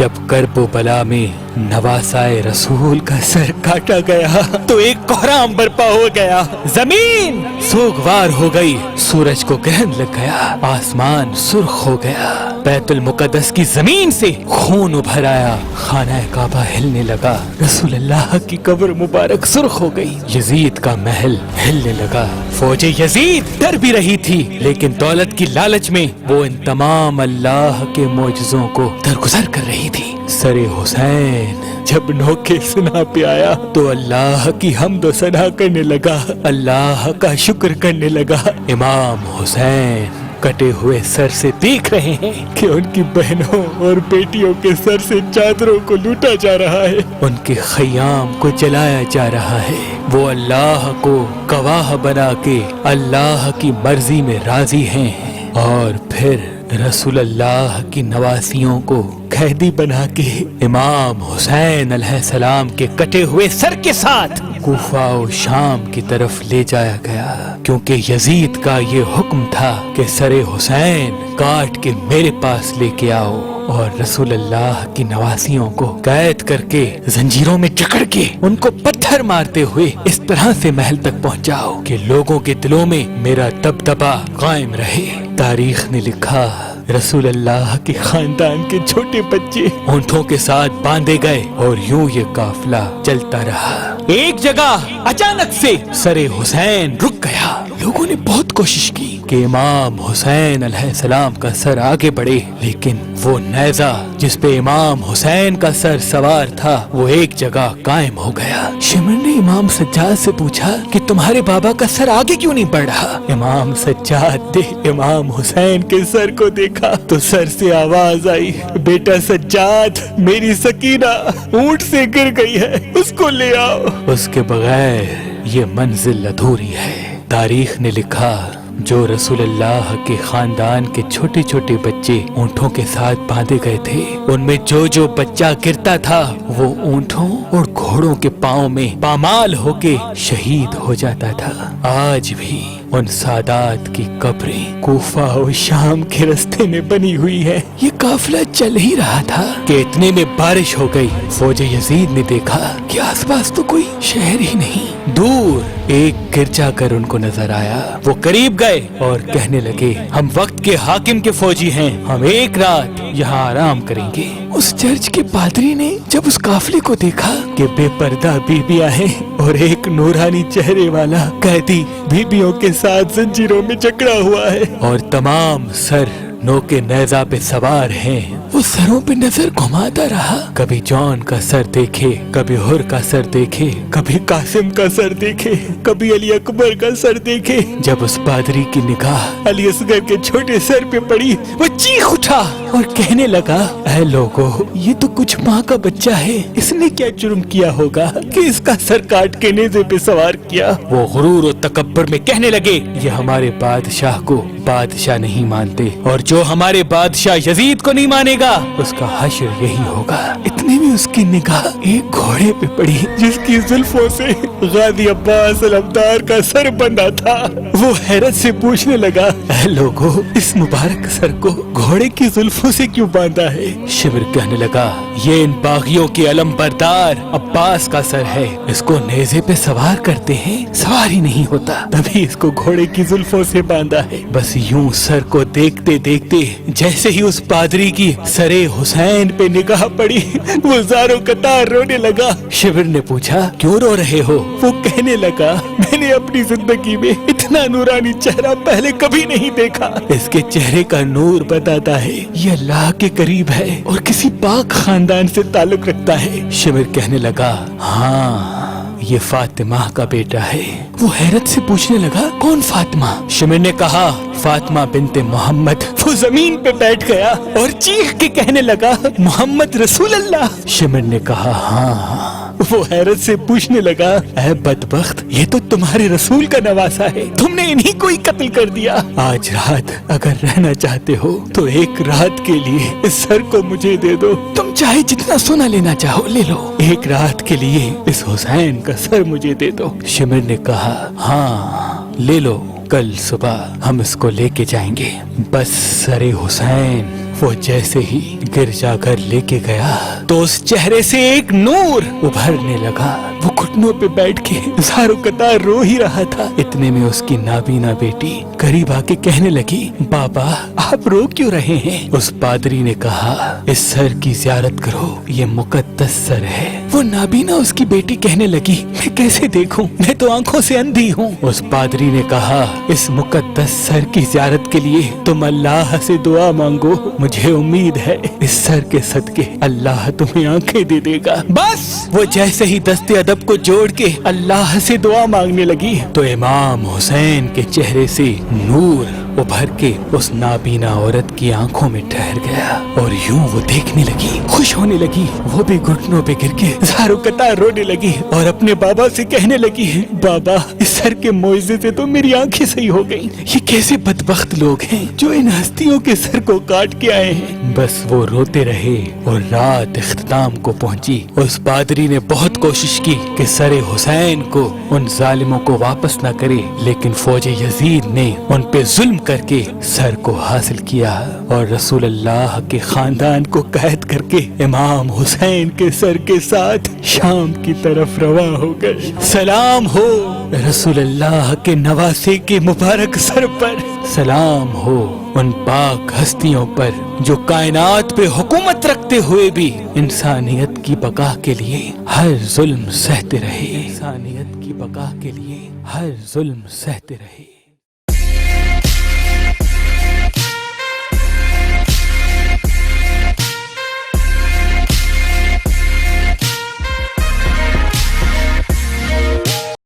जब कर्ब बला में नवासाए रसूल का सर काटा गया तो एक कोहराम बरपा हो गया, जमीन सोगवार हो गई, सूरज को ग्रहण लग गया, आसमान सुर्ख हो गया, बैतुल मुकद्दस की जमीन से खून उभर आया, खाना काबा हिलने लगा, रसूल अल्लाह की कब्र मुबारक सुर्ख हो गई, यजीद का महल हिलने लगा। फौजे यजीद डर भी रही थी, लेकिन दौलत की लालच में वो इन तमाम अल्लाह के मौजज़ों को दरगुजर कर रही थी। सरे हुसैन जब नौके सना पे आया तो अल्लाह की हम्द व सना करने लगा, अल्लाह का शुक्र करने लगा। इमाम हुसैन कटे हुए सर से देख रहे हैं कि उनकी बहनों और बेटियों के सर से चादरों को लूटा जा रहा है, उनके खयाम को जलाया जा रहा है। वो अल्लाह को गवाह बना के अल्लाह की मर्जी में राजी हैं और फिर रसूल अल्लाह की नवासियों को कैदी बना के इमाम हुसैन अलैहिस्सलाम के कटे हुए सर के साथ कूफा और शाम की तरफ ले जाया गया, क्योंकि यजीद का ये हुक्म था कि सरे हुसैन काट के मेरे पास लेके आओ और रसूल अल्लाह की नवासियों को कैद करके जंजीरों में जकड़ के उनको पत्थर मारते हुए इस तरह से महल तक पहुंचाओ कि लोगों के दिलों में मेरा दबदबा कायम रहे। तारीख ने लिखा रसूल अल्लाह के खानदान के छोटे बच्चे ऊंटों के साथ बांधे गए और यूं ये काफिला चलता रहा। एक जगह अचानक से सरे हुसैन रुक गया। लोगों ने बहुत कोशिश की कि इमाम हुसैन अलैहिस्सलाम का सर आगे बढ़े, लेकिन वो नेज़ा जिस पे इमाम हुसैन का सर सवार था वो एक जगह कायम हो गया। शिमर ने इमाम सज्जाद से पूछा कि तुम्हारे बाबा का सर आगे क्यों नहीं बढ़ रहा? इमाम सज्जाद ने इमाम हुसैन के सर को देखा तो सर से आवाज आई, बेटा सज्जाद, मेरी सकीना ऊंट से गिर गई है, उसको ले आओ। उसके बगैर ये मंजिल अधूरी है। तारीख ने लिखा जो रसूल अल्लाह के खानदान के छोटे छोटे बच्चे ऊंटों के साथ बांधे गए थे, उनमें जो जो बच्चा गिरता था वो ऊंटों और घोड़ों के पाँव में पामाल होके शहीद हो जाता था। आज भी उन सादात की कब्रें कूफा और शाम के रास्ते में बनी हुई है। ये काफिला चल ही रहा था कि इतने में बारिश हो गई। फौजे यजीद ने देखा कि आसपास तो कोई शहर ही नहीं। दूर एक गिरजाघर उनको नजर आया। वो करीब गए और कहने लगे, हम वक्त के हाकिम के फौजी हैं, हम एक रात यहाँ आराम करेंगे। उस चर्च के पादरी ने जब उस काफिले को देखा कि बेपर्दा बीबियां हैं और एक नूरानी चेहरे वाला कैदी बीबियों के साथ जंजीरों में जकड़ा हुआ है और तमाम सर नौके नेज़ा पे सवार हैं, वो सरों पे नजर घुमाता रहा। कभी जॉन का सर देखे, कभी हुर का सर देखे, कभी कासिम का सर देखे, कभी अली अकबर का सर देखे। जब उस पादरी की निगाह अली असगर के छोटे सर पे पड़ी, वो चीख उठा और कहने लगा, ऐ लोगों, ये तो कुछ माँ का बच्चा है, इसने क्या जुर्म किया होगा कि इसका सर काट के नेज़े पे सवार किया। वो गुरूर और तकब्बुर में कहने लगे, ये हमारे बादशाह को बादशाह नहीं मानते और जो हमारे बादशाह यजीद को नहीं मानेगा उसका हश्र यही होगा। इतने में उसकी निगाह एक घोड़े पे पड़ी जिसकी जुल्फों से गाजी अब्बास अलमदार का सर बंधा था। वो हैरत से पूछने लगा, ऐ लोगों, इस मुबारक सर को घोड़े की जुल्फों से क्यों बांधा है? शिबिर कहने लगा, ये इन बागियों के अलम बरदार अब्बास का सर है, इसको नेज़े पे सवार करते हैं, सवारी नहीं होता, तभी इसको घोड़े की जुल्फों से बांधा है। बस यूं सर को देखते देखते जैसे ही उस पादरी की सरे हुसैन पे निगाह पड़ी, वो ज़ारो कतार रोने लगा। शिबिर ने पूछा, क्यों रो रहे हो? वो कहने लगा, मैंने अपनी जिंदगी में इतना नूरानी चेहरा पहले कभी नहीं देखा। इसके चेहरे का नूर बताता है ये अल्लाह के करीब है और किसी पाक खानदान से ताल्लुक रखता है। शिबिर कहने लगा, हाँ, ये फातिमा का बेटा है। वो हैरत से पूछने लगा, कौन फातिमा? शिमिर ने कहा, फातिमा बिनते मोहम्मद। वो जमीन पे बैठ गया और चीख के कहने लगा, मोहम्मद रसूल अल्लाह। शिमिर ने कहा, हाँ। वो हैरत से पूछने लगा, ऐ बदबख्त, ये तो तुम्हारे रसूल का नवासा है, तुमने इन्हीं को ही कत्ल कर दिया। आज रात अगर रहना चाहते हो तो एक रात के लिए इस सर को मुझे दे दो, तुम चाहे जितना सोना लेना चाहो ले लो, एक रात के लिए इस हुसैन का सर मुझे दे दो। शिमिर ने कहा, हाँ ले लो, कल सुबह हम इसको लेके जाएंगे। बस सरे हुसैन वो जैसे ही गिरजा घर लेके गया तो उस चेहरे से एक नूर उभरने लगा। वो घुटनों पे बैठ के ज़ारो कतार रो ही रहा था। इतने में उसकी नाबीना बेटी करीब आके कहने लगी, बाबा आप रो क्यों रहे हैं? उस पादरी ने कहा, इस सर की ज़ियारत करो, ये मुकद्दस सर है। वो नाबीना उसकी बेटी कहने लगी, मैं कैसे देखूं, मैं तो आंखों से अंधी हूँ। उस पादरी ने कहा, इस मुकद्दस सर की ज़ियारत के लिए तुम अल्लाह से दुआ मांगो, मुझे उम्मीद है इस सर के सदके अल्लाह तुम्हें आंखें दे देगा। बस वो जैसे ही दस्ते अदब को जोड़ के अल्लाह से दुआ मांगने लगी तो इमाम हुसैन के चेहरे से नूर उभर के उस नाबीना औरत की आंखों में ठहर गया और यूं वो देखने लगी, खुश होने लगी। वो भी घुटनों पे गिर के ज़ारो कतार रोने लगी और अपने बाबा से कहने लगी, बाबा इस सर के मोइज़े से तो मेरी आंखें सही हो गई। ये कैसे बदबख्त लोग हैं जो इन हस्तियों के सर को काट के आए हैं। बस वो रोते रहे और रात इख्तिताम को पहुंची। उस पादरी ने बहुत कोशिश की कि सरे हुसैन को उन जालिमों को वापस न करे, लेकिन फौज यजीद ने उन पे जुल्म करके सर को हासिल किया और रसूल अल्लाह के खानदान को कैद करके इमाम हुसैन के सर के साथ शाम की तरफ रवा हो गए। सलाम हो रसूल अल्लाह के नवासे के मुबारक सर पर, सलाम हो उन पाक हस्तियों पर जो कायनात पे हुकूमत रखते हुए भी इंसानियत की बका के लिए हर जुल्म सहते रहे। इंसानियत की बका के लिए हर जुल्म सहते रहे।